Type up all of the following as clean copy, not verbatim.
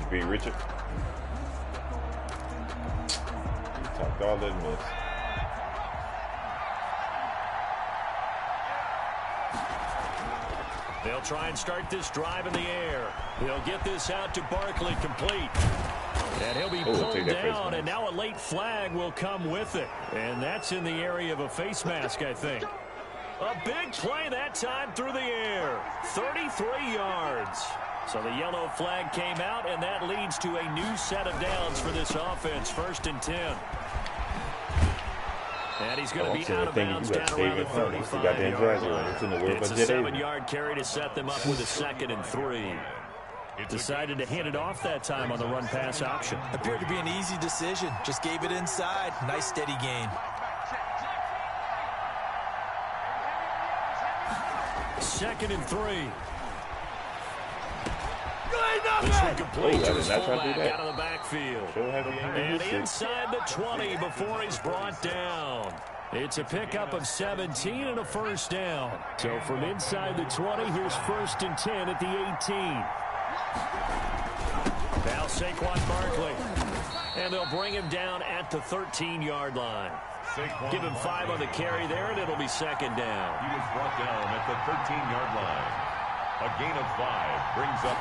B. Richard. Talked all that mess. They'll try and start this drive in the air. They'll get this out to Barkley, complete. And he'll be pulled down, and now a late flag will come with it. And that's in the area of a face mask, I think. A big play that time through the air. 33 yards. So the yellow flag came out, and that leads to a new set of downs for this offense. 1st and 10. And he's going to be out of bounds down around the 35-yard. It's a 7-yard carry to set them up with a 2nd and 3. Decided to hand it off that time on the run-pass option. Appeared to be an easy decision. Just gave it inside. Nice steady gain. 2nd and 3. This one complete to his fullback out of the backfield. And inside the 20 before he's brought down. It's a pickup of 17 and a 1st down. So from inside the 20, here's 1st and 10 at the 18. Now Saquon Barkley. And they'll bring him down at the 13-yard line. Give him 5 on the carry there, and it'll be 2nd down. He was brought down at the 13-yard line. A gain of 5 brings up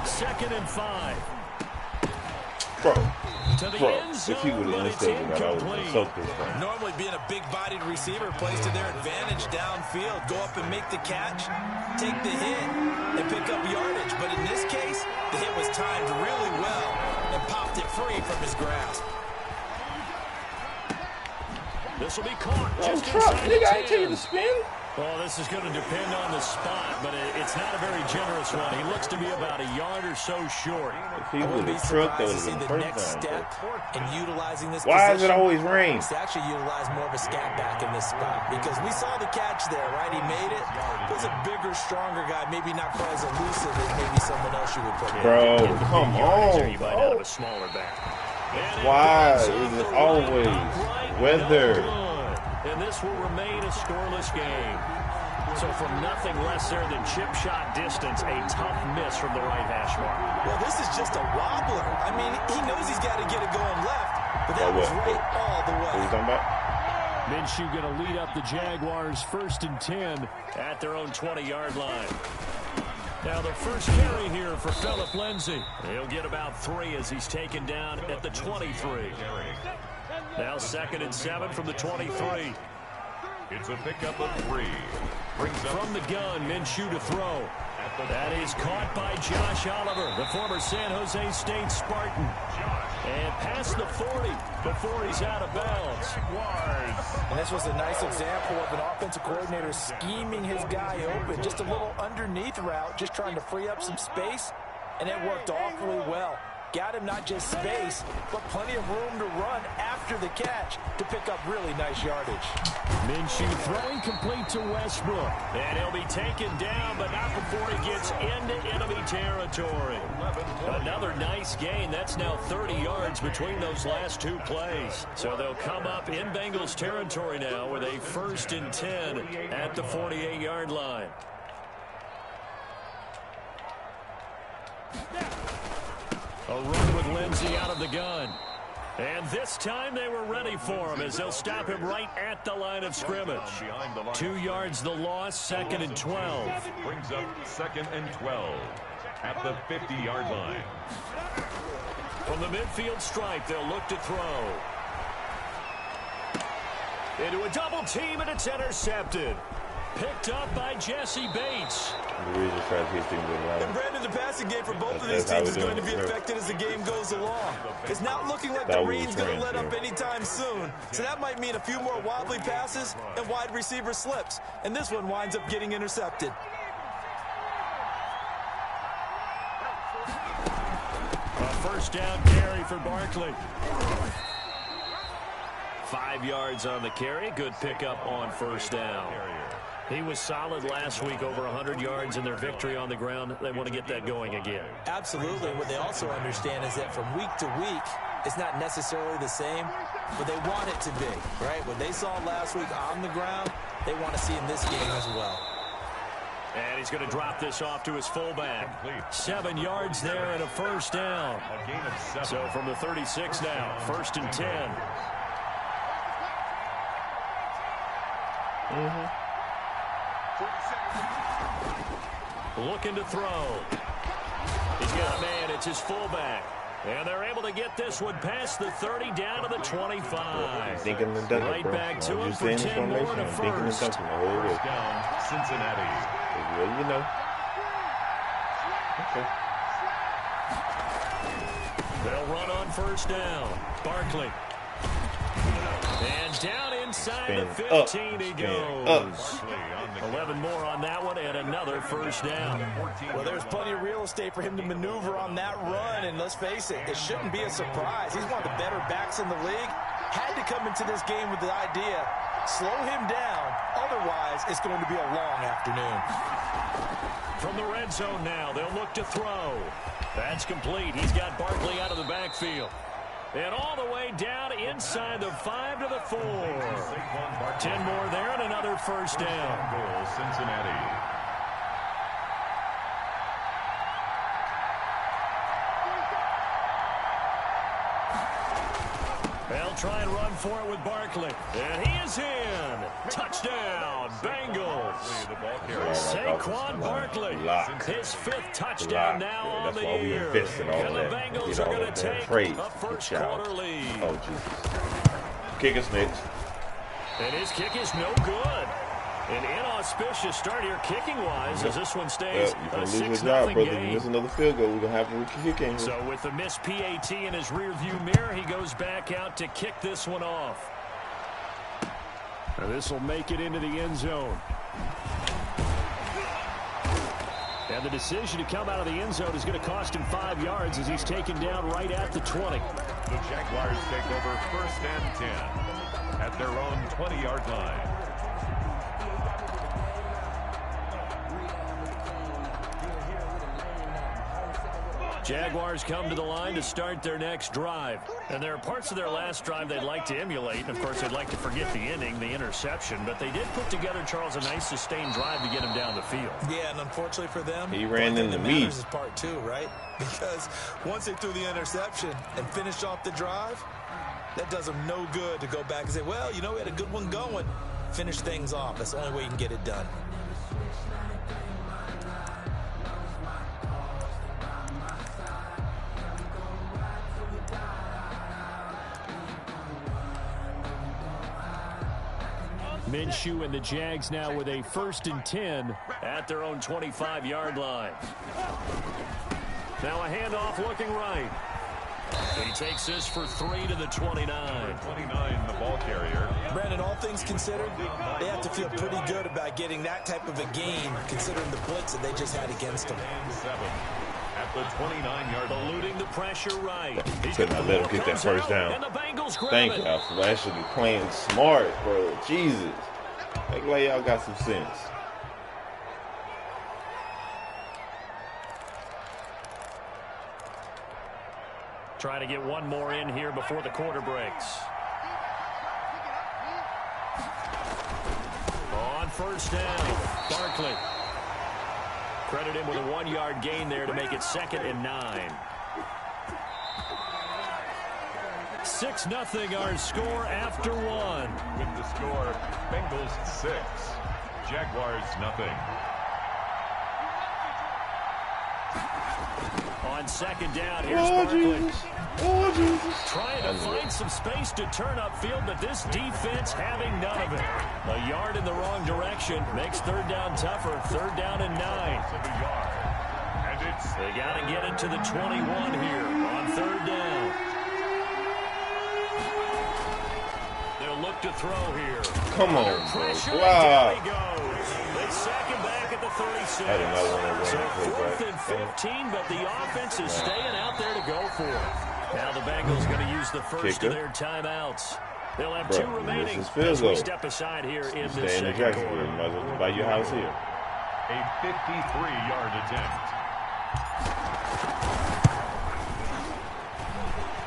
2nd and 5. Bro, if he would have understood that, I would have soaked this thing. Normally being a big-bodied receiver plays to their advantage downfield. Go up and make the catch, take the hit, and pick up yardage. But in this case, the hit was timed really well and popped it free from his grasp. This will be caught. Just nigga, I tell you to spin. Well, this is going to depend on the spot, but it's not a very generous one. He looks to be about a yard or so short. If he would have trucked, that would have been the next step in utilizing this Why position. does it always rain? He's actually utilized more of a scat back in this spot because we saw the catch there, right? He made it. He was a bigger, stronger guy, maybe not quite as elusive as maybe someone else you would put in. Bro, come on. You might have a smaller back. Why is it always weather? And this will remain a scoreless game. So from nothing less there than chip shot distance, a tough miss from the right hash mark. Well, this is just a wobbler. I mean, he knows he's got to get it going left, but that was right all the way. What are you talking about? Minshew going to lead up the Jaguars 1st and 10 at their own 20-yard line. Now the first carry here for Phillip Lindsay. He'll get about 3 as he's taken down at the 23. Now 2nd and 7 from the 23. It's a pickup of 3. From the gun, Minshew to throw. That is caught by Josh Oliver, the former San Jose State Spartan. And past the 40 before he's out of bounds. And this was a nice example of an offensive coordinator scheming his guy open. Just a little underneath route, just trying to free up some space. And it worked awfully well. Got him not just space, but plenty of room to run after the catch to pick up really nice yardage. Minshew throwing complete to Westbrook. And he'll be taken down, but not before he gets into enemy territory. Another nice gain. That's now 30 yards between those last 2 plays. So they'll come up in Bengals territory now with a 1st and 10 at the 48-yard line. A run with Lindsay out of the gun. And this time they were ready for him as they'll stop him right at the line of scrimmage. 2 yards the loss, 2nd and 12. Brings up 2nd and 12 at the 50-yard line. From the midfield stripe, they'll look to throw. Into a double team, and it's intercepted. Picked up by Jesse Bates. And Brandon, the passing game for both of these teams is going to be affected as the game goes along. It's not looking like the Marines going to let up anytime soon. So that might mean a few more wobbly passes and wide receiver slips. And this one winds up getting intercepted. A 1st down carry for Barkley. 5 yards on the carry. Good pickup on 1st down. He was solid last week, over 100 yards in their victory on the ground. They want to get that going again. Absolutely. What they also understand is that from week to week, it's not necessarily the same, but they want it to be, right? What they saw last week on the ground, they want to see in this game as well. And he's going to drop this off to his fullback. 7 yards there and a first down. A gain of 7. So from the 36 now, 1st and 10. Looking to throw. He's got a man. It's his fullback. And they're able to get this one past the 30 down to the 25. Right back to him for 10 more and a first. First down, Cincinnati. Well, you know. Okay. They'll run on first down. Barkley. And down inside the 15 he goes. 11 more on that one and another first down. Well, there's plenty of real estate for him to maneuver on that run, and let's face it, it shouldn't be a surprise. He's one of the better backs in the league. Had to come into this game with the idea, slow him down, otherwise it's going to be a long afternoon. From the red zone now, they'll look to throw. That's complete. He's got Barkley out of the backfield. And all the way down inside the 5 to the 4. 10 more there and another first down. Goal, Cincinnati. They'll try and run for it with Barkley. And he is in. Touchdown, Bengals. Saquon Barkley. His 5th touchdown now on the year. And the Bengals are going to take a first-quarter lead. Oh, Jesus. Kick us next. And his kick is no good. An inauspicious start here kicking-wise as this one stays You're a 6-0 going to lose your job, brother. game. You miss another field goal, we're going to have a kick in here. So with the missed PAT in his rearview mirror, he goes back out to kick this one off. And this will make it into the end zone. And the decision to come out of the end zone is going to cost him 5 yards as he's taken down right at the 20. The Jaguars take over 1st and 10 at their own 20-yard line. Jaguars come to the line to start their next drive. And there are parts of their last drive they'd like to emulate. And, of course, they'd like to forget the ending, the interception. But they did put together, Charles, a nice sustained drive to get him down the field. Yeah, and unfortunately for them, he ran into me. Is part 2, right? Because once they threw the interception and finished off the drive, that does them no good to go back and say, well, you know, we had a good one going. Finish things off. That's the only way you can get it done. Minshew and the Jags now with a 1st and 10 at their own 25-yard line. Now a handoff looking right. He takes this for 3 to the 29. 29, the ball carrier. Brandon, all things considered, they have to feel pretty good about getting that type of a game, considering the blitz that they just had against them. 7 at the 29-yard line. Eluding the pressure right. He's Could not let him get that first down. And the Bengals grab Thank it. y'all for actually playing smart, bro. Jesus. Act like y'all got some sense. Trying to get one more in here before the quarter breaks. On first down, Barkley. Credit him with a 1-yard gain there to make it 2nd and 9. 6-0 our score after 1. With the score, Bengals 6, Jaguars nothing. On 2nd down, here's Barkley. Jesus. Oh, Jesus. Trying to find some space to turn upfield, but this defense having none of it. A yard in the wrong direction makes 3rd down tougher. 3rd down and 9. And it's They got to get it to the 21 here on 3rd down. They'll look to throw here. Come on, bro. Pressure, Wow. down he goes. They sack him back at the 36. I did not want to So run 4th and 15, but the offense is staying out there to go for it. Now the Bengals going to use the first Kicker. of their timeouts. They'll have Bro, 2 remaining this is field as we goal. step aside here in Stay this in the second Jacksonville. quarter. You might as well buy your house here. a 53-yard attempt.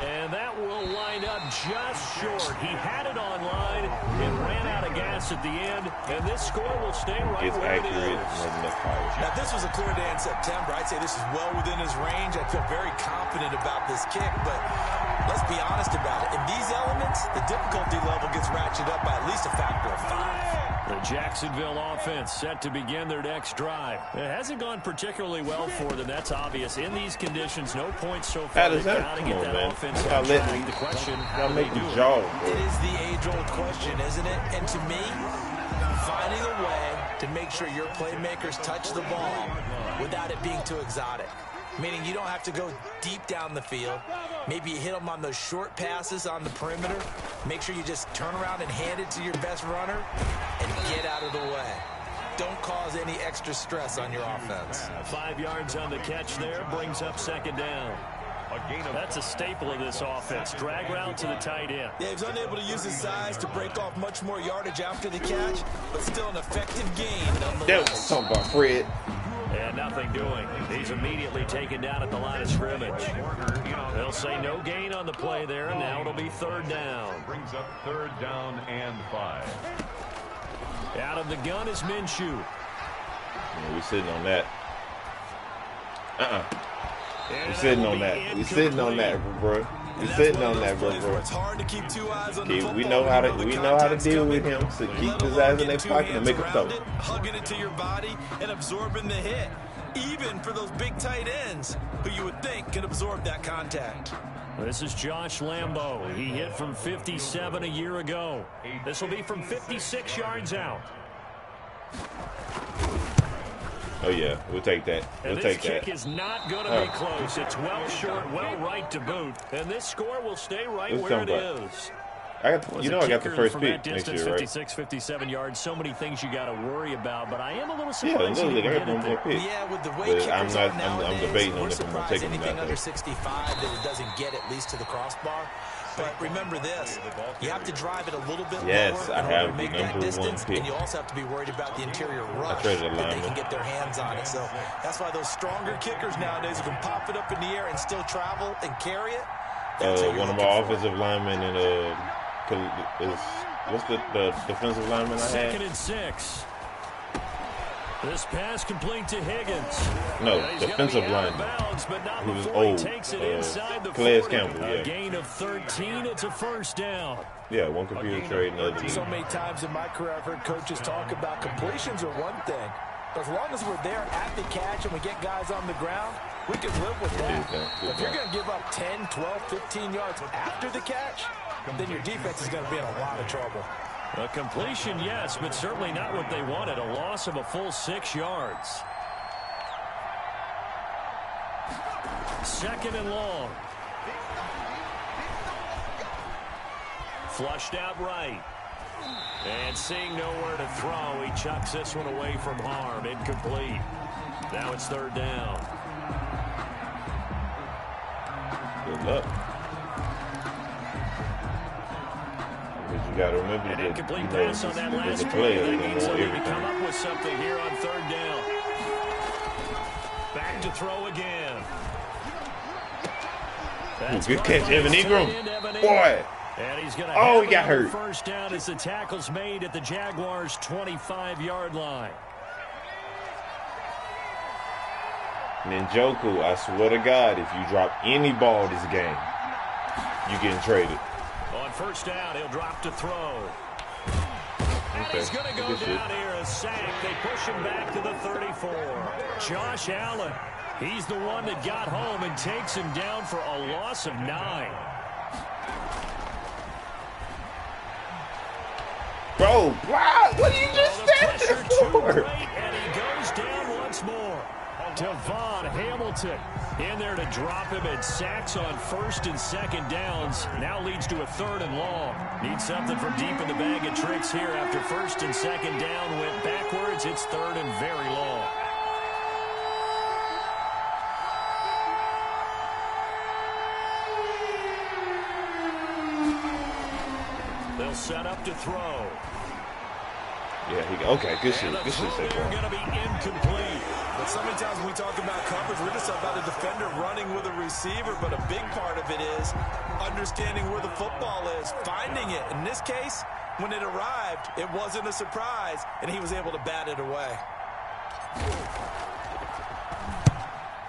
And that will wind up just short. He had it on line and ran out of gas at the end, and this score will stay right where it is. Now, this was a clear day in September. I'd say this is well within his range. I feel very confident about this kick, but let's be honest about it. In these elements, the difficulty level gets ratcheted up by at least a factor of 5. The Jacksonville offense set to begin their next drive. It hasn't gone particularly well for them. That's obvious. In these conditions, no points so far. How does that come on, man? Y'all let me. The question, y'all make me jaw. It is the age-old question, isn't it? And to me, finding a way to make sure your playmakers touch the ball without it being too exotic. Meaning you don't have to go deep down the field. Maybe you hit them on those short passes on the perimeter. Make sure you just turn around and hand it to your best runner and get out of the way. Don't cause any extra stress on your offense. 5 yards on the catch there brings up second down. That's a staple of this offense. Drag route to the tight end. Yeah, he's unable to use his size to break off much more yardage after the catch, but still an effective gain nonetheless. Talking about Fred. And nothing doing. He's immediately taken down at the line of scrimmage. They'll say no gain on the play there, and now it'll be third down. Brings up third down and 5. Out of the gun is Minshew. Yeah, we're sitting on that. We're sitting on that. We're sitting on that, bro. We're sitting on that, bro. It's hard to keep 2 eyes on the football. We know how to deal with him. So keep his eyes in their pocket and make him throw. Hugging it to your body and absorbing the hit. Even for those big tight ends who you would think can absorb that contact. This is Josh Lambo. He hit from 57 a year ago. This will be from 56 yards out. Oh, yeah. We'll take that. We'll take that. This kick is not going to be close. It's well short, well right to boot. And this score will stay right where it is. I got the first pick next year, right? 56, 57 yards. So many things you got to worry about. But I am a little surprised. Yeah, I got one more pick. Yeah, with the way kickers are nowadays, I'm debating on if I'm surprised taking him anything out under there. 65 that it doesn't get at least to the crossbar. But remember this, you have to drive it a little bit lower in order to make that distance, and you also have to be worried about the interior rush that they can get their hands on it. So that's why those stronger kickers nowadays who can pop it up in the air and still travel and carry it. One of my offensive linemen what's the defensive lineman I had? 2nd and 6. This pass complete to Higgins. No, defensive lineman. He was old. Calais Campbell, yeah. A gain of 13. It's a first down. Yeah, one computer trade, another team. So many times in my career I've heard coaches talk about completions are one thing. But as long as we're there at the catch and we get guys on the ground, we can live with that. If you're going to give up 10, 12, 15 yards after the catch, then your defense is going to be in a lot of trouble. A completion, yes, but certainly not what they wanted. A loss of a full 6 yards. 2nd and long. Flushed out right. And seeing nowhere to throw, he chucks this one away from harm. Incomplete. Now it's third down. Good luck. Because you got to remember that incomplete pass on that last play. They need something to come up with something here on third down. Back to throw again. Good catch, Evan Ingram. Boy. And he's going to he got hurt. First down as the tackle's made at the Jaguars' 25-yard line. Njoku, I swear to God, if you drop any ball this game, you're getting traded. On first down, he'll drop to throw. Okay. He's going to go down here, a sack. They push him back to the 34. Josh Allen, he's the one that got home and takes him down for a loss of 9. Bro, what are you just standing for? And he goes down once more. Devon Hamilton in there to drop him, and sacks on 1st and 2nd downs. Now leads to a 3rd and long. Needs something from deep in the bag of tricks here after 1st and 2nd down went backwards. It's 3rd and very long. They'll set up to throw. Yeah, okay, good shit. Good shit, Saquon. Going to be incomplete. But so many times when we talk about coverage, we're just about a defender running with a receiver, but a big part of it is understanding where the football is, finding it. In this case, when it arrived, it wasn't a surprise, and he was able to bat it away.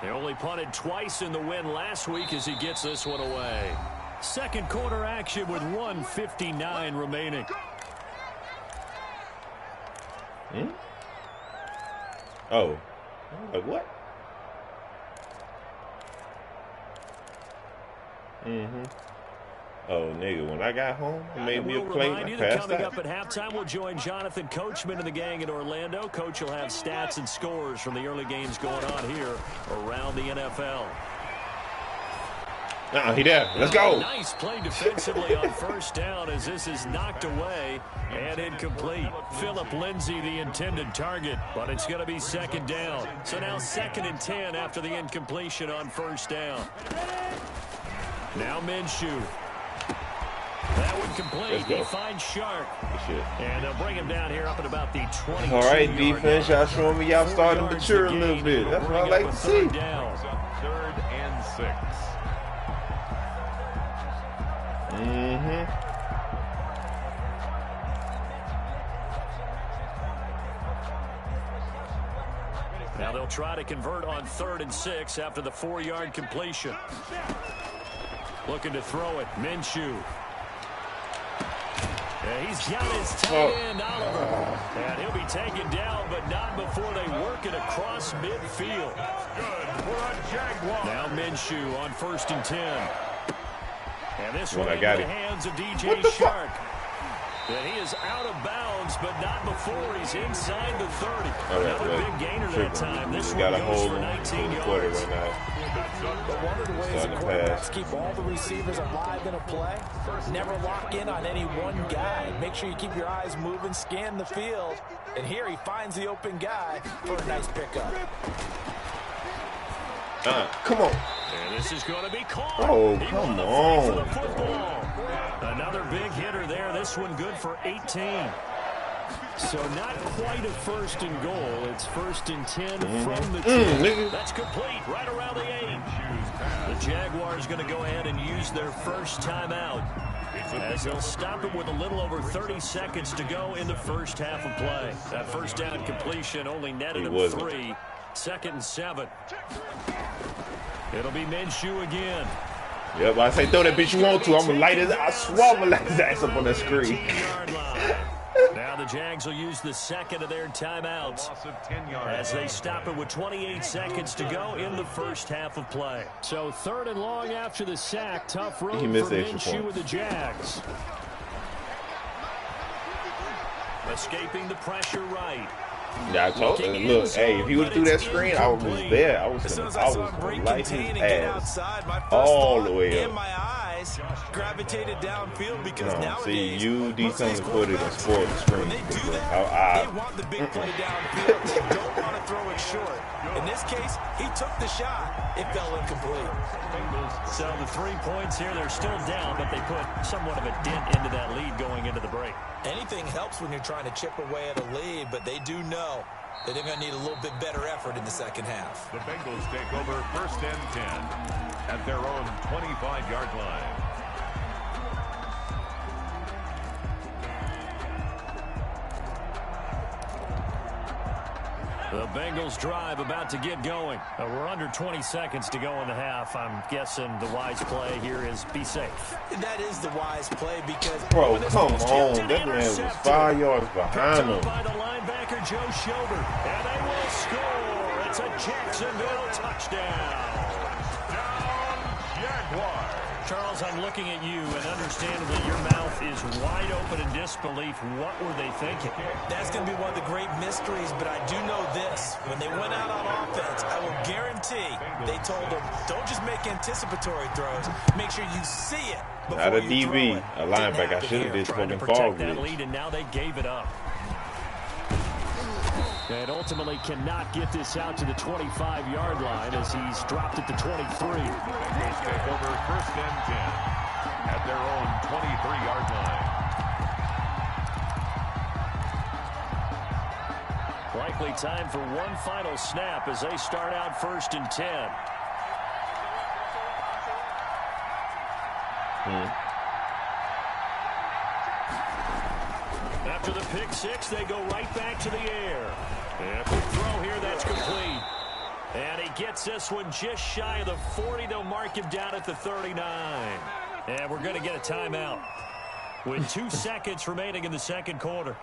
They only punted twice in the win last week as he gets this one away. Second quarter action with 1:59 remaining. Oh. Like what? Oh, nigga, when I got home, I made me a plate. I passed coming out. up at halftime, we'll join Jonathan Coachman and the gang in Orlando. Coach will have stats and scores from the early games going on here around the NFL. He there. Let's go. Nice play defensively on first down as this is knocked away and incomplete. Philip Lindsay, the intended target, but it's going to be second down. So now 2nd and 10 after the incompletion on first down. Now Minshew. That one complete. He finds Shark. And they'll bring him down here up at about the 20. All right, defense. Y'all showing me y'all starting to mature a little bit. That's what I like to see. 3rd and 6. Now they'll try to convert on 3rd and 6 after the 4-yard completion. Looking to throw it. Minshew. Yeah, he's got his tight end, Oliver. And he'll be taken down, but not before they work it across midfield. Good for a Jaguar. Now Minshew on 1st and 10. And this one in the hands of DJ Shark. And he is out of bounds, but not before he's inside the 30. Another big gainer that time. This one goes for 19 yards. But one of the ways that quarterbacks keep all the receivers alive in a play, never lock in on any one guy. Make sure you keep your eyes moving, scan the field. And here he finds the open guy for a nice pickup. Come on. And this is going to be caught. Oh, come on. Another big hitter there. This one good for 18. So not quite a 1st and goal. It's 1st and 10 from the 2. That's complete right around the 8. The Jaguars going to go ahead and use their first timeout as they'll stop it with a little over 30 seconds to go in the first half of play. That first down completion only netted them 3. 2nd and 7. It'll be Minshew again. Yep, I say throw that bitch you want to. I'm gonna light his. I swear I'm gonna light his ass up on that screen. Now the Jags will use the 2nd of their timeouts as they stop it with 28 seconds to go in the first half of play. So 3rd and long after the sack. Tough road for Minshew with the Jags. Escaping the pressure right. Yeah, I told him, look, hey, if he would have threw that screen, I was there. I was going to light his ass all the way up. Gravitated downfield because see, you decently put it and scored the screen. They do that. They want the big play downfield. They don't want to throw it short. In this case, he took the shot. It fell incomplete. So the 3 points here, they're still down, but they put somewhat of a dent into that lead going into the break. Anything helps when you're trying to chip away at a lead, but they do know that they're going to need a little bit better effort in the second half. The Bengals take over 1st and 10 at their own 25-yard line. The Bengals drive about to get going. We're under 20 seconds to go in the half. I'm guessing the wise play here is be safe. That is the wise play because... Bro, come on. That man was 5 yards behind him. By the linebacker, Joe Schobert. And they will score. It's a Jacksonville touchdown. Jaguars. Charles, I'm looking at you, and understandably, your mouth is wide open in disbelief. What were they thinking? That's going to be one of the great mysteries, but I do know this. When they went out on offense, I will guarantee they told them, don't just make anticipatory throws. Make sure you see it before Not a you DB, throw it. a linebacker. I should have did fucking fall that lead, and now they gave it up. And ultimately cannot get this out to the 25-yard line as he's dropped it to 23. Bengals take over 1st and 10 at their own 23-yard line. likely time for one final snap as they start out 1st and 10. After the pick six, they go right back to the air. And quick throw here, that's complete. And he gets this one just shy of the 40. They'll mark him down at the 39. And we're going to get a timeout with 2 seconds remaining in the second quarter.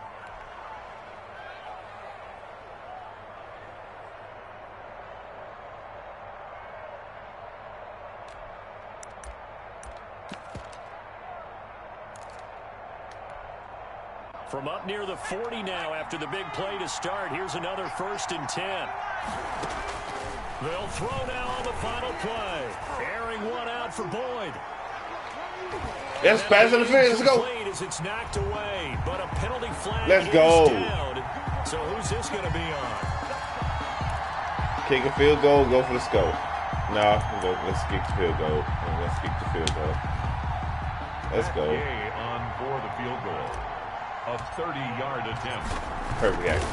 From up near the 40 now after the big play to start. Here's another 1st and 10. They'll throw now on the final play. Airing one out for Boyd. Yes, pass interference. Let's go. As it's knocked away, but a penalty flag. Let's go. Down. So who's this going to be on? Kick a field goal, go for the score. No, let's kick the field goal. Let's kick the field goal. Let's go. On for the field goal. A 30-yard attempt. Perfect action.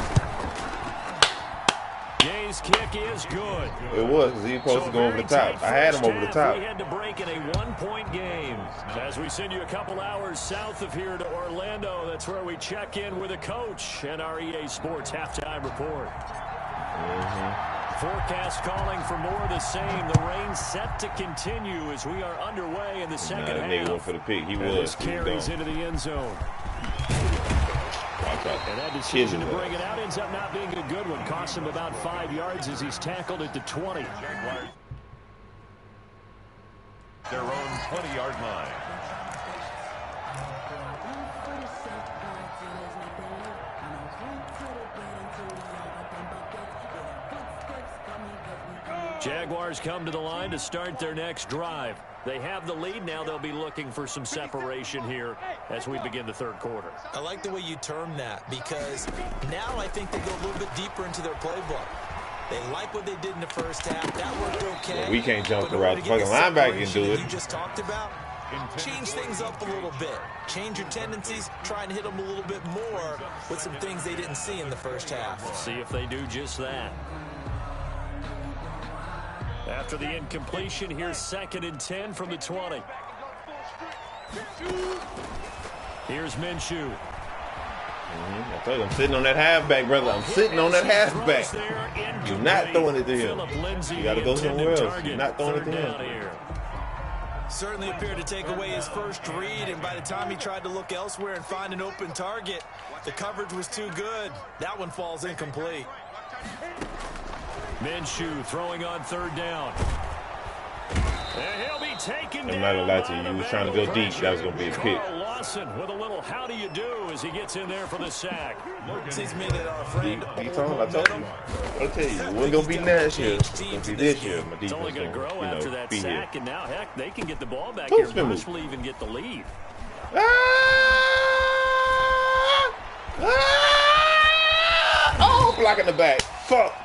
Gay's kick is good. It was, because he was supposed to go over the top. I had him over the top. We had to break in a one-point game. As we send you a couple hours south of here to Orlando, that's where we check in with a coach and our EA Sports halftime report. Forecast calling for more of the same. The rain set to continue as we are underway in the second half. Nigga went for the pick. He was. Carries into the end zone. And that decision to bring it out ends up not being a good one. Costs him about 5 yards as he's tackled at the 20. Their own 20-yard line. Jaguars come to the line to start their next drive. They have the lead. Now they'll be looking for some separation here as we begin the third quarter. I like the way you term that, because now I think they go a little bit deeper into their playbook. They like what they did in the first half. That worked okay. Yeah, we can't jump the route. The fucking linebacker can do it. You just talked about. Change things up a little bit. Change your tendencies. Try and hit them a little bit more with some things they didn't see in the first half. We'll see if they do just that. After the incompletion, here's 2nd and 10 from the 20. Here's Minshew. I told you, I'm sitting on that halfback, brother. I'm sitting on that halfback. You're not throwing it to him. You got to go somewhere else. You're not throwing it to him. Certainly appeared to take away his first read, and by the time he tried to look elsewhere and find an open target, the coverage was too good. That one falls incomplete. Minshew throwing on 3rd down. And he'll be taken down. I'm not gonna lie to you. You was trying to go deep. That was gonna be a pick. Carl Lawson with a little how do you do as he gets in there for the sack. He's made it our friend. I told you. I'll tell you, it wasn't gonna be last year. It's gonna be this year. My defense it's only gonna grow after that be sack, here. and now heck, they can get the ball back here, possibly even get the lead. Oh, block in the back. Fuck.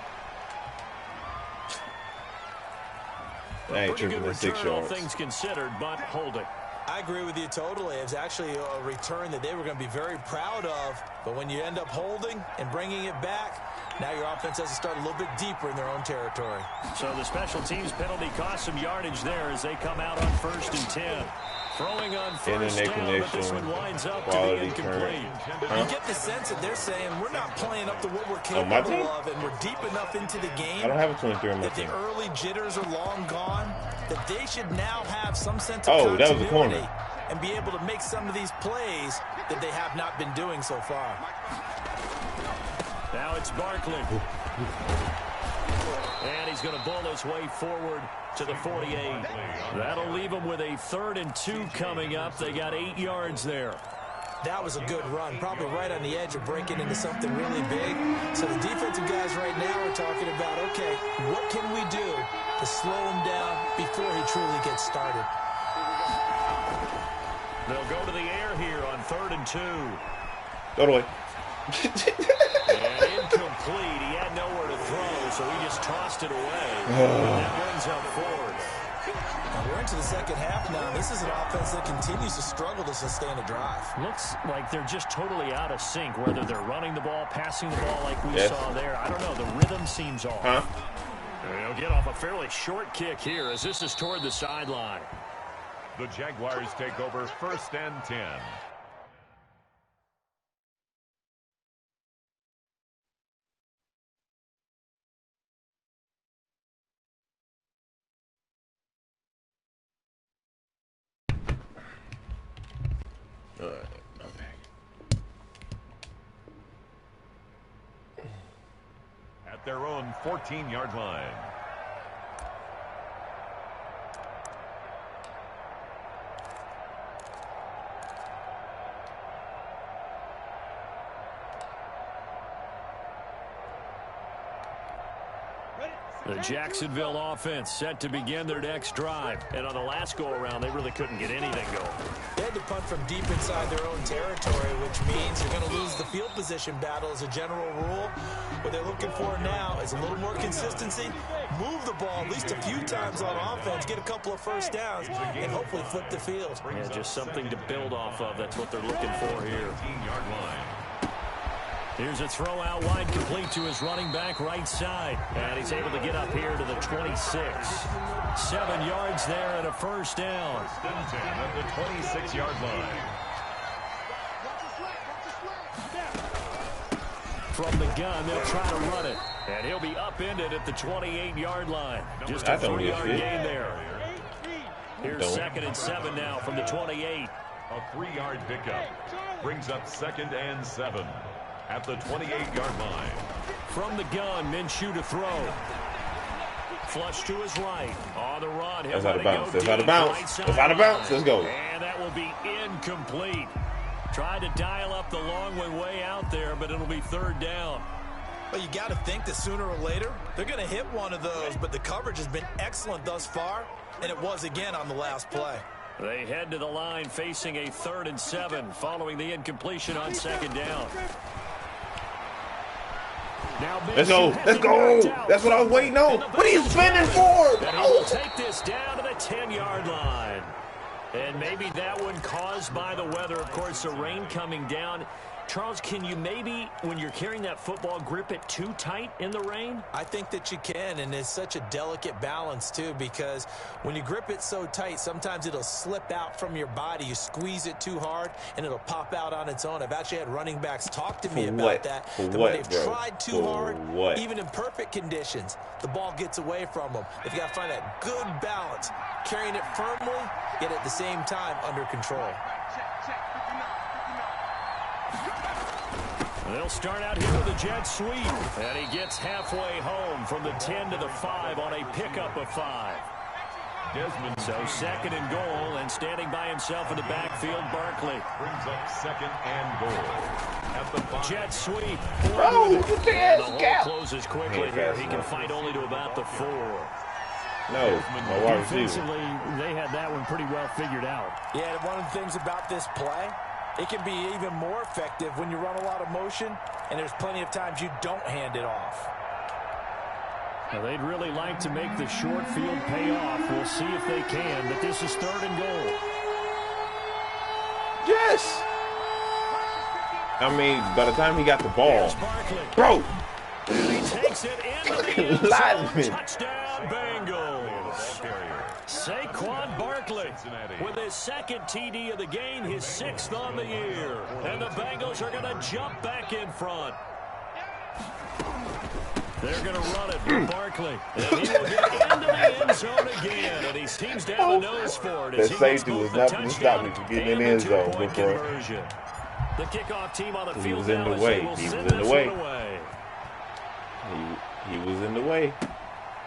I ain't tripping at 6 yards. All things considered, but holding. I agree with you totally. It was actually a return that they were going to be very proud of. But when you end up holding and bringing it back, now your offense has to start a little bit deeper in their own territory. So the special teams penalty cost some yardage there as they come out on 1st and 10. Throwing on 1st down, but this one winds up to be incomplete. You get the sense that they're saying we're not playing up to what we're capable of, and we're deep enough into the game. I don't have a 23 on my that team. the early jitters are long gone. That they should now have some sense of that was a corner. and be able to make some of these plays that they have not been doing so far. Now it's Barkley. And he's going to bull his way forward to the 48. That'll leave him with a 3rd and 2 coming up. They got 8 yards there. That was a good run, probably right on the edge of breaking into something really big. So the defensive guys right now are talking about, okay, what can we do to slow him down before he truly gets started? They'll go to the air here on 3rd and 2. Go away. And incomplete. He had nowhere to throw, so he just tossed it away. And that brings up 4th. We're into the second half now. This is an offense that continues to struggle to sustain a drive. Looks like they're just totally out of sync, whether they're running the ball, passing the ball like we saw there. I don't know. The rhythm seems off. They'll get off a fairly short kick here as this is toward the sideline. The Jaguars take over 1st and 10. At their own 14-yard line. The Jacksonville offense set to begin their next drive. And on the last go-around, they really couldn't get anything going. They had to punt from deep inside their own territory, which means you're going to lose the field position battle as a general rule. What they're looking for now is a little more consistency, move the ball at least a few times on offense, get a couple of first downs, and hopefully flip the field. Yeah, just something to build off of. That's what they're looking for here. 15-yard line. Here's a throw out wide, complete to his running back right side. And he's able to get up here to the 26. 7 yards there and a first down. 1st and 10 at the 26-yard line. From the gun, they'll try to run it. And he'll be upended at the 28-yard line. Just a 3-yard gain there. Here's 2nd and 7 now from the 28. A 3-yard pickup brings up 2nd and 7. At the 28-yard line. From the gun, Minshew to throw. Flush to his right. On the run. That's out of bounds. That's out of bounds. That's out of bounds. Let's go. And that will be incomplete. Tried to dial up the long way out there, but it'll be 3rd down. Well, you got to think that sooner or later, they're going to hit one of those, but the coverage has been excellent thus far, and it was again on the last play. They head to the line facing a 3rd and 7 following the incompletion on 2nd down. Now let's go. Let's go. That's what I was waiting on. What are you spinning for? And he will take this down to the 10-yard line. And maybe that one caused by the weather. Of course, the rain coming down. Charles, can you maybe, when you're carrying that football, grip it too tight in the rain? I think that you can, and it's such a delicate balance, too, because when you grip it so tight, sometimes it'll slip out from your body. You squeeze it too hard, and it'll pop out on its own. I've actually had running backs talk to me about that. That when they've tried too hard, even in perfect conditions, the ball gets away from them. They've got to find that good balance, carrying it firmly, yet at the same time under control. They'll start out here with a jet sweep. And he gets halfway home from the 10 to the 5 on a pickup of 5. Desmond. So 2nd and goal, and standing by himself in the backfield, Barkley. Brings up 2nd and goal. At the 5. Jet sweep. Oh, the hole closes quickly here. He can fight only to about the 4. No, my wide receiver. Defensively, they had that one pretty well figured out. Yeah, and one of the things about this play, it can be even more effective when you run a lot of motion, and there's plenty of times you don't hand it off. Now, they'd really like to make the short field pay off. We'll see if they can, but this is 3rd and goal. Yes! I mean, by the time he got the ball, bro! And he takes it into the end zone. Touchdown, Bengals. Saquon Barkley with his 2nd TD of the game, his 6th on the year. And the Bengals are going to jump back in front. They're going to run it for Barkley. And he will get into the end zone again. And he seems to have a nose for it. That safety was not going to stop me from getting in the end zone. The kickoff team on the field. He was in the way. He was in the way. He was in the way.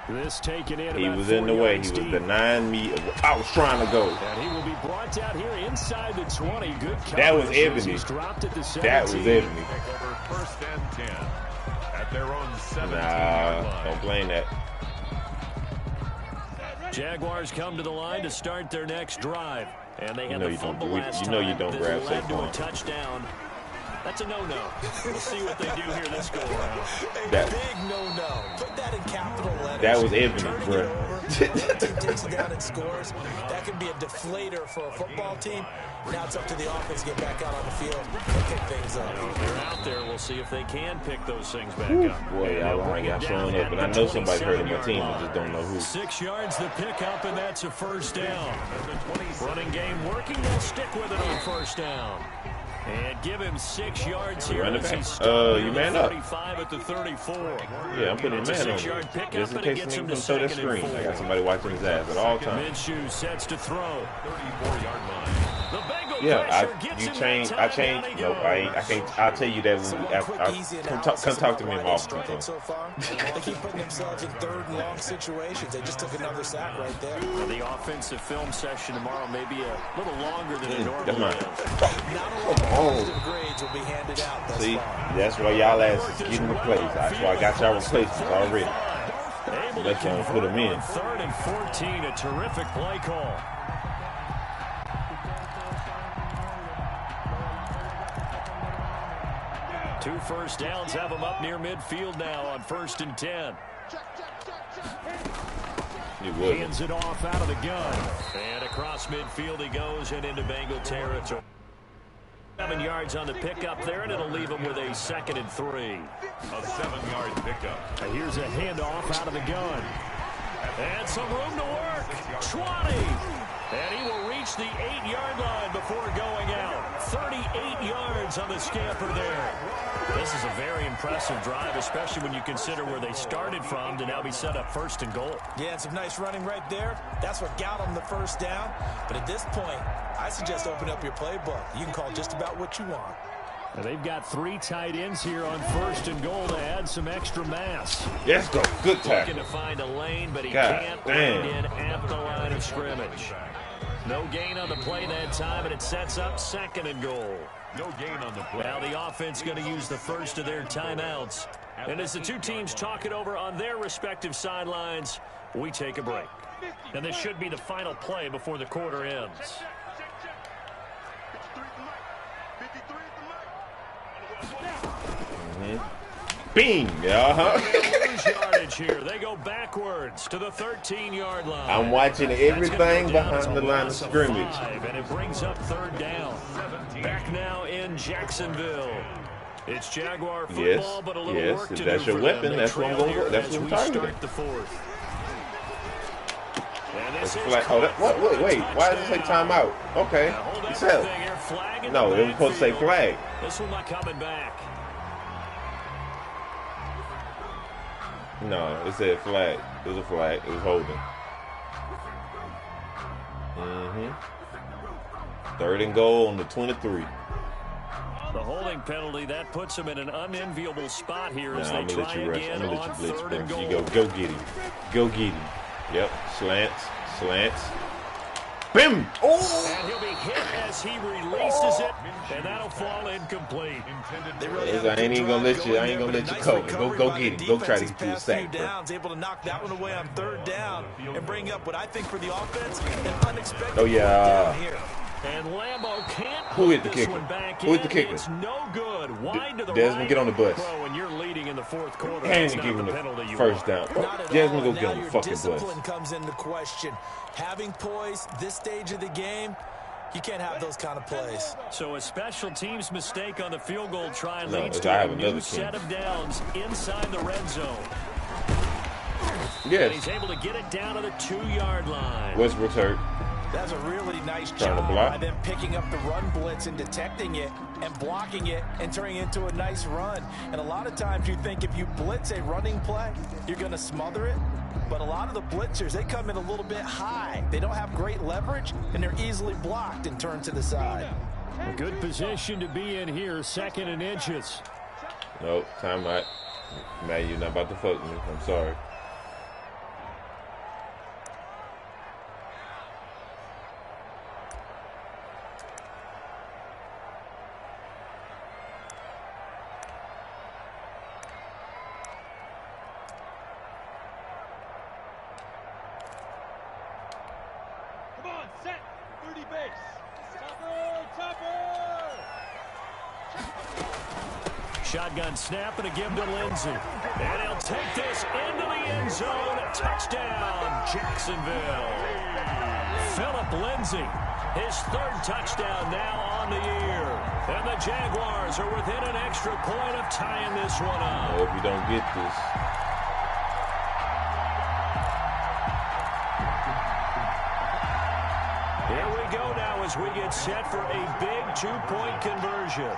This taken in. He was in the way. He was denying me. I was trying to go. And he will be brought out here inside the 20. Good coverage. That was Ebony. That was Ebony. Over 1st and 10 at their own 17-yard line. Don't blame that. Jaguars come to the line to start their next drive. And they had the fumble last time. You don't grab led to a Saquon. touchdown. That's a no-no. We'll see what they do here this go-around. Big no-no. Put that in capital letters. That was Ebony, bro. Team takes it down and scores. That can be a deflator for a football team. Now it's up to the offense to get back out on the field and pick things up. If they're out there, we'll see if they can pick those things back up. Boy, y'all showing up, but I know somebody's hurting my team. I just don't know who. 6 yards the pickup, and that's a first down. Running game working. They'll stick with it on first down. And give him 6 yards here. You man up. 35 at the 34. Yeah, I'm putting a man on him. Just in case he can throw that screen. I got somebody watching his ass at all times. Minshew sets to throw. 34-yard line. Yeah, I changed. Nope, I can't. I'll tell you that when come talk to me in off. So far, they keep putting themselves in third and long situations. They just took another sack right there. Well, the offensive film session tomorrow may be a little longer than it normally is. Not a lot of positive grades will be handed out thus See, far. that's why y'all asses getting replaced. That's why I got y'all replacements already. Let's put them in. 3rd and 14, a terrific play call. Two first downs have them up near midfield now on 1st and 10. Hands it off out of the gun. And across midfield he goes and into Bengal territory. 7 yards on the pickup there, and it'll leave him with a 2nd and 3. A 7-yard pickup. And here's a handoff out of the gun. And some room to work. 20. And he will reach the 8-yard line before going out. 38 yards on the scamper there. This is a very impressive drive, especially when you consider where they started from to now be set up 1st and goal. Yeah, and some nice running right there. That's what got them the first down. But at this point, I suggest open up your playbook. You can call just about what you want. And they've got 3 tight ends here on 1st and goal to add some extra mass. Let's go. Good tackle. Looking to find a lane, but he can't land in at the line of scrimmage. No gain on the play that time, and it sets up 2nd and goal. No gain on the play. Now the offense going to use the first of their timeouts. And as the two teams talk it over on their respective sidelines, we take a break. And this should be the final play before the quarter ends. Bing! Yardage here. They go backwards to the 13-yard line. I'm watching everything behind the line of scrimmage. And it brings up 3rd down. Back now in Jacksonville. It's Jaguar football, but a little work to do. That's your weapon. That's what I'm going to go. That's what I'm targeting. Start the 4th. That's flag. Oh, wait. Why does it say timeout? Okay. It's hell. No, it was supposed to say flag. This one not coming back. No, it said flag. It was a flag. It was holding. 3rd and goal on the 23. The holding penalty, that puts him in an unenviable spot here as I'm they gonna try let you rush. again I'm gonna on let you blitz, 3rd and bro. goal. You go get him. Go get him. Yep. Slants. Bim! Oh! And he'll be hit as he releases it, and that'll fall incomplete. I ain't even gonna let you. I ain't gonna let you cover. Go get him. Go try to get you a sack, bro. Able to knock that one away on 3rd down and bring up what I think for the offense an unexpected. Oh yeah. And Lambo can't Who hit the kicker? Who hit the kicker? It's no good. Wide to the Desmond, right. get on the bus. When you're leading in the 4th quarter, And give him the penalty first down. Desmond, go get on the fucking discipline bus. comes into question. Having poise this stage of the game, you can't have those kind of plays. So a special teams mistake on the field goal try leads I to have a another new team. set of downs inside the red zone. Yes. And he's able to get it down to the 2-yard line. Westbrook's hurt. That's a really nice Trying to job block. by them picking up the run blitz and detecting it and blocking it and turning it into a nice run. And a lot of times you think if you blitz a running play, you're going to smother it. But a lot of the blitzers, they come in a little bit high. They don't have great leverage, and they're easily blocked and turned to the side. A good position to be in here, 2nd and inches. Nope, timeout. Man, you're not about to fuck me. I'm sorry. shotgun snap and a give to Lindsey. And he'll take this into the end zone. Touchdown, Jacksonville. Philip Lindsey, his third touchdown now on the year. And the Jaguars are within an extra point of tying this one up. Well, if you don't get this. Here we go now as we get set for a big two-point conversion.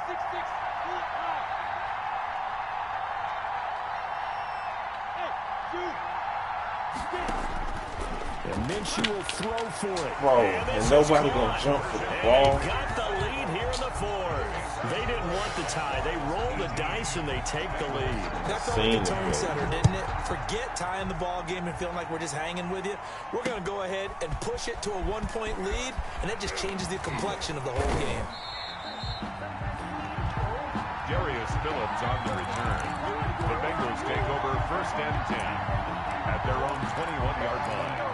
And Minshew will throw for it. Bro, and nobody going to jump for the ball. They got the lead here in the fourth. They didn't want the tie. They roll the dice and they take the lead. That felt like a tone setter, didn't it? Forget tying the ball game and feeling like we're just hanging with you. We're going to go ahead and push it to a one-point lead, and that just changes the complexion of the whole game. Darius Phillips on the return. The Bengals take over 1st and 10 at their own 21-yard line.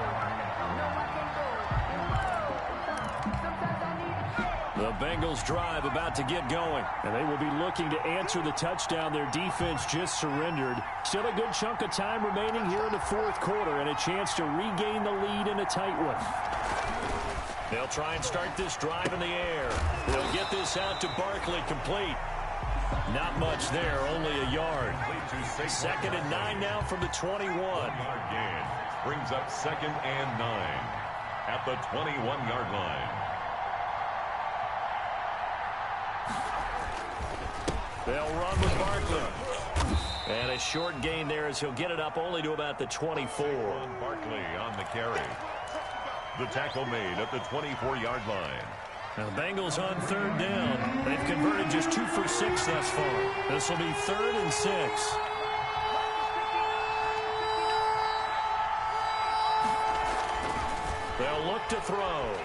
The Bengals drive about to get going, and they will be looking to answer the touchdown their defense just surrendered. Still a good chunk of time remaining here in the fourth quarter and a chance to regain the lead in a tight one. They'll try and start this drive in the air. They'll get this out to Barkley, complete. Not much there, only a yard. 2nd and 9 now from the 21. Gain brings up 2nd and 9 at the 21-yard line. They'll run with Barkley. And a short gain there as he'll get it up only to about the 24. Barkley on the carry. The tackle made at the 24-yard line. Now the Bengals on 3rd down. They've converted just 2 for 6 thus far. This will be 3rd and 6. They'll look to throw.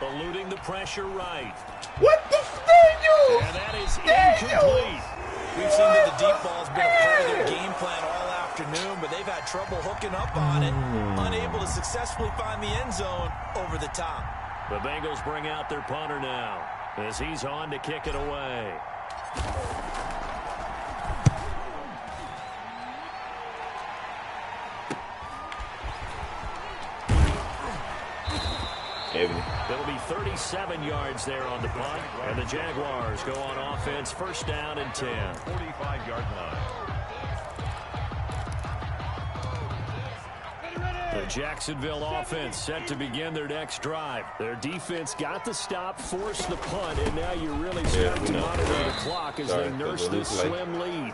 Eluding the pressure right. What the Daniels? And that is incomplete. We've seen that the deep ball's been a part of their game plan all afternoon, but they've had trouble hooking up on it, unable to successfully find the end zone over the top. The Bengals bring out their punter now as he's on to kick it away. It'll be 37 yards there on the punt, and the Jaguars go on offense, 1st down and 10. 45-yard line. The Jacksonville offense set to begin their next drive. Their defense got the stop, forced the punt, and now you really start to monitor the clock as they nurse this slim lead.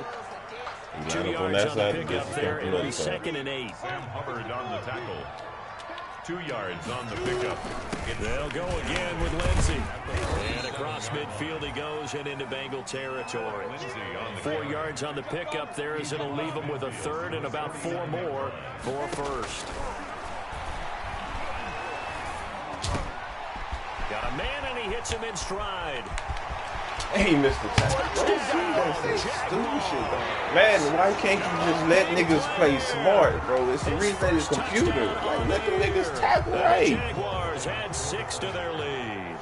2 yards on the pickup there. It'll be 2nd and 8. Sam Hubbard on the tackle. 2 yards on the pickup. They'll go again with Lindsey. And across midfield he goes and into Bengal territory. 4 yards on the pickup there as it'll leave him with a 3rd and about 4 more for 1st. Got a man and he hits him in stride. He missed the tackle. That's stupid shit. Man, why can't you just let niggas play smart, bro? It's the reason they use computer. Like, let the niggas tackle right. The Jaguars add 6 to their lead.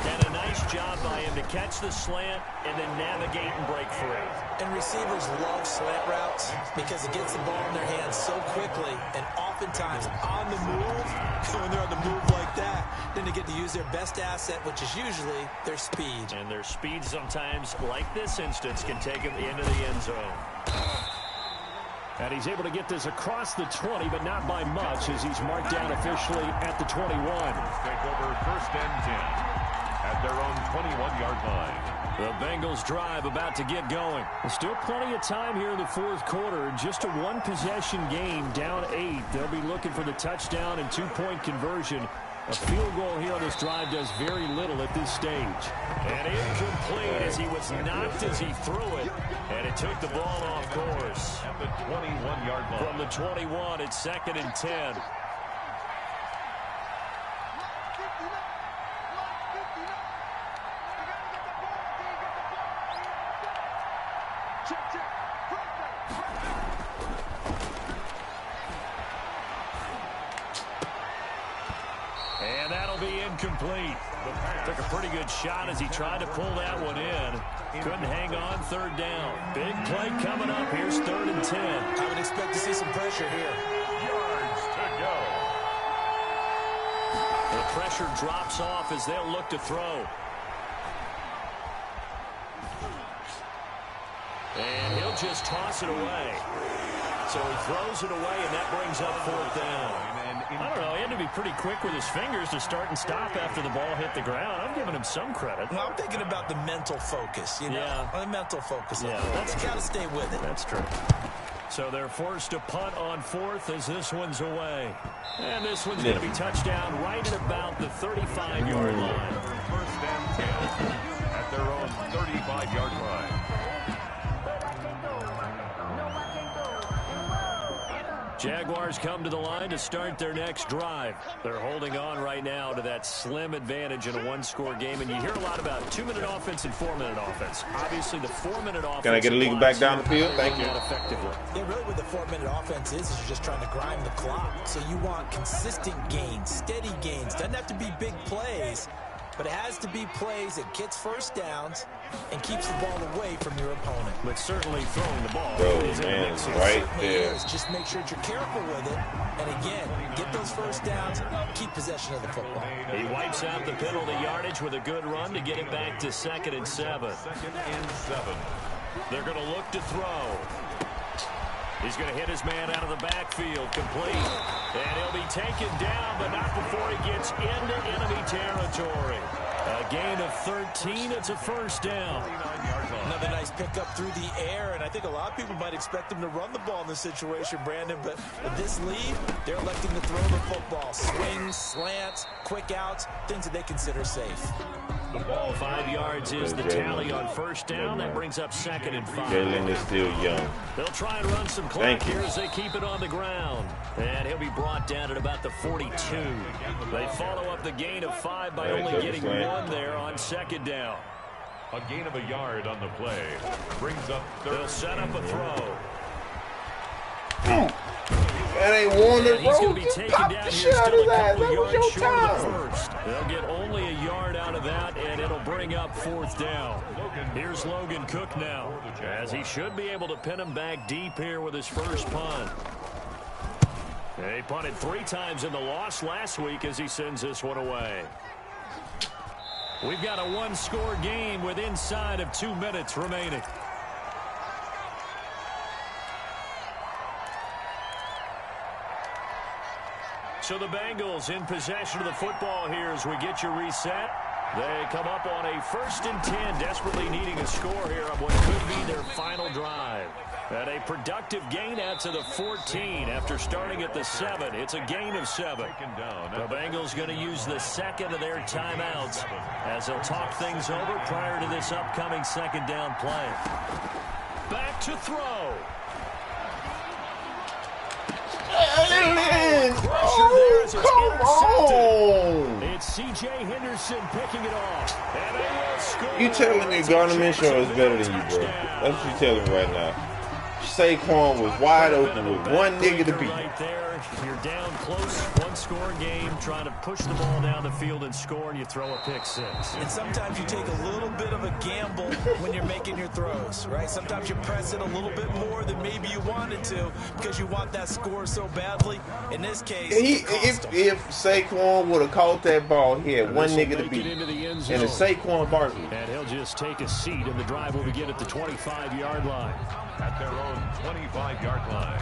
And a nice job by him to catch the slant and then navigate and break free. And receivers love slant routes because it gets the ball in their hands so quickly and oftentimes on the move. When they're on the move like that, then they get to use their best asset, which is usually their speed. And their speed sometimes, like this instance, can take them into the end zone. And he's able to get this across the 20, but not by much as he's marked down officially at the 21. Take over 1st and 10 at their own 21-yard line. The Bengals drive about to get going. There's still plenty of time here in the fourth quarter. Just a one-possession game, down 8. They'll be looking for the touchdown and 2-point conversion. A field goal here on this drive does very little at this stage. And incomplete as he was knocked as he threw it. And it took the ball off course. At the 21-yard line. From the 21, it's 2nd and 10. And that'll be incomplete. Took a pretty good shot as he tried to pull that one in. Couldn't hang on, third down. Big play coming up. Here's 3rd and 10. I would expect to see some pressure here. Yards to go. The pressure drops off as they'll look to throw. And he'll just toss it away. So he throws it away, and that brings up 4th down. I don't know. He had to be pretty quick with his fingers to start and stop after the ball hit the ground. I'm giving him some credit. Well, I'm thinking about the mental focus, you know? Yeah. The mental focus. Yeah, that's got to stay with it. That's true. So they're forced to punt on 4th as this one's away. And this one's going to be touchdown right at about the 35-yard line. 1st and 10 at their own 35-yard line. Jaguars come to the line to start their next drive. They're holding on right now to that slim advantage in a one-score game. And you hear a lot about 2-minute offense and 4-minute offense. Obviously, the 4-minute offense... Can I get a legal back down the field? Thank you. Effectively. Yeah, really what the 4-minute offense is you're just trying to grind the clock. So you want consistent gains, steady gains. Doesn't have to be big plays, but it has to be plays that gets first downs and keeps the ball away from your opponent. But certainly throwing the ball. Bro, man, right there. Just make sure that you're careful with it. And again, get those first downs, keep possession of the football. He wipes out the penalty yardage with a good run to get it back to 2nd and 7. 2nd and 7. They're going to look to throw. He's going to hit his man out of the backfield, complete. And he'll be taken down, but not before he gets into enemy territory. A gain of 13. It's a 1st down. Another nice pickup through the air, and I think a lot of people might expect them to run the ball in this situation, Brandon, but with this lead, they're electing to throw the football. Swings, slants, quick outs, things that they consider safe. The ball 5 yards is the tally on 1st down. That brings up 2nd and 5. Jalen is still young. They'll try and run some clock here as they keep it on the ground. And he'll be brought down at about the 42. They follow up the gain of 5 by only getting 1 there on 2nd down. A gain of a yard on the play. Brings up 3rd. They'll set up a throw. That ain't Warner, bro. He's going to be taken down here, still a couple yards short of the first. They'll get only a yard out of that, and it'll bring up 4th down. Here's Logan Cook now, as he should be able to pin him back deep here with his first punt. He punted 3 times in the loss last week as he sends this one away. We've got a one-score game with inside of 2 minutes remaining. So the Bengals in possession of the football here as we get you reset. They come up on a 1st and 10, desperately needing a score here on what could be their final drive. And a productive gain out to the 14 after starting at the 7. It's a gain of 7. The Bengals going to use the 2nd of their timeouts as they'll talk things over prior to this upcoming 2nd down play. Back to throw. Come on! It's C.J. Henderson picking it off. And they will score. You telling me Gardner Minshew is better than you, bro? That's what you telling me right now. Saquon was wide open with one nigga to beat. Right there, you're down close, one-score game, trying to push the ball down the field and score, and you throw a pick 6. And sometimes you take a little bit of a gamble when you're making your throws, right? Sometimes you press it a little bit more than maybe you wanted to because you want that score so badly. In this case, if Saquon would have caught that ball, he had one nigga to beat. And it's Saquon Barkley. And he'll just take a seat, and the drive will begin at the 25-yard line. At their own 25-yard line.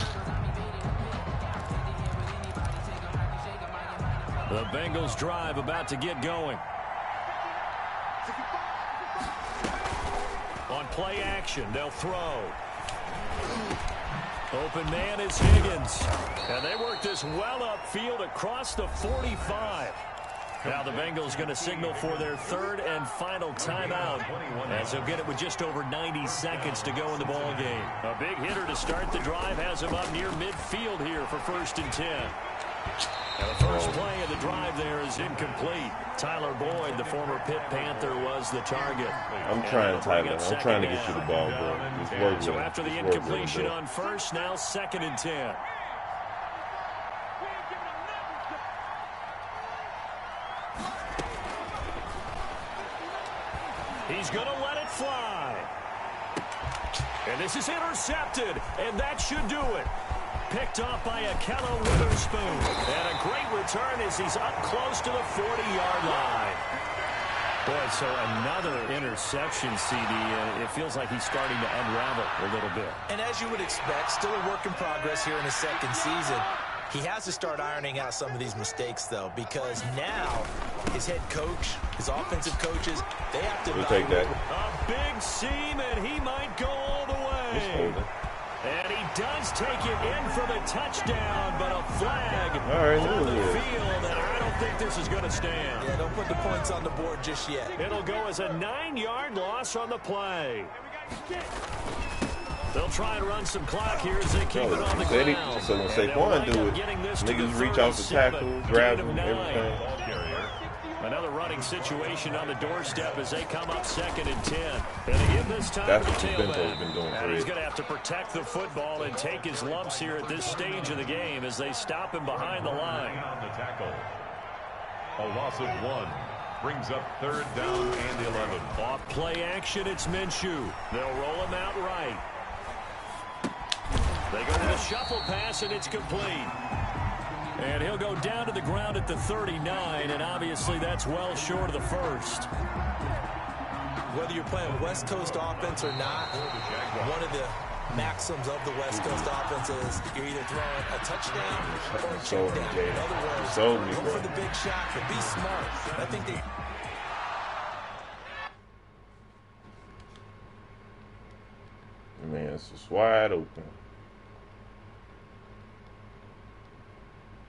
The Bengals drive about to get going. On play action, they'll throw. Open man is Higgins. And they work this well upfield across the 45. Now the Bengals going to signal for their 3rd and final timeout as they'll get it with just over 90 seconds to go in the ball game. A big hitter to start the drive has him up near midfield here for 1st and 10. Now the first play of the drive there is incomplete. Tyler Boyd, the former Pitt Panther, was the target. I'm trying, Tyler. I'm trying to get you the ball, bro. It's working. So after the incompletion on 1st, now 2nd and 10. He's going to let it fly. And this is intercepted, and that should do it. Picked off by Ahkello Witherspoon. And a great return as he's up close to the 40-yard line. Boy, so another interception, CD. It feels like he's starting to unravel a little bit. And as you would expect, still a work in progress here in his second season. He has to start ironing out some of these mistakes, though, because now his head coach, his offensive coaches, they have to take that. A big seam, and he might go all the way. And he does take it in for the touchdown, but a flag on the field, and I don't think this is going to stand. Yeah, don't put the points on the board just yet. It'll go as a 9-yard loss on the play. They'll try and run some clock here as they keep it on the ground. So when Saquon do it, niggas reach out to tackle, grab him, everything. Another running situation on the doorstep as they come up 2nd and 10. And again this time, that's what Bento's been doing. And he's going to have to protect the football and take his lumps here at this stage of the game as they stop him behind the line. On the tackle. A loss of 1. Brings up 3rd down and 11. Off play action, it's Minshew. They'll roll him out right. They go to the shuffle pass, and it's complete. And he'll go down to the ground at the 39, and obviously that's well short of the first. Whether you're playing West Coast offense or not, one of the maxims of the West Coast offense is you're either throwing a touchdown or a check down. In other words, go for the big shot, but be smart. I think they... Man, it's just wide open.